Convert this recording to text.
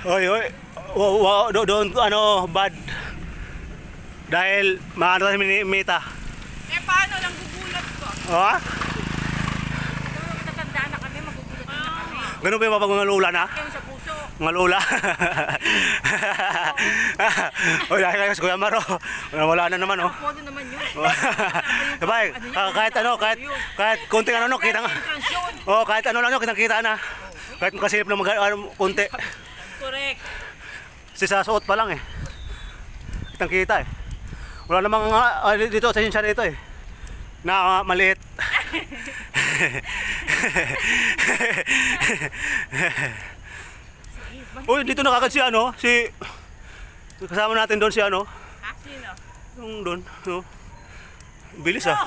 Oy, oy. Doon ano, bad. Dahil maano tayo mita. Eh paano lang gugulat ko? Oh? Matatanda na kami, magugulat na kami. Ganun ba yung mapag mga lula na? Yung sa puso. Mga lula. Oy, dahil kayo sa Kuya Maro. Wala na naman, oh. Pwede naman yun. Sabay, kahit konting ano, kita nga. Oh, kahit ano lang yun, kitang-kita na. Kahit makasilip na konti. Correct. Si sa suot pa lang eh. Kitang-kita eh. Wala namang dito sa siya dito eh. Na maliit. Uy, dito nakakad si ano, si kasama natin doon si ano. Ah, sino? Yung doon, no. Bilis ah.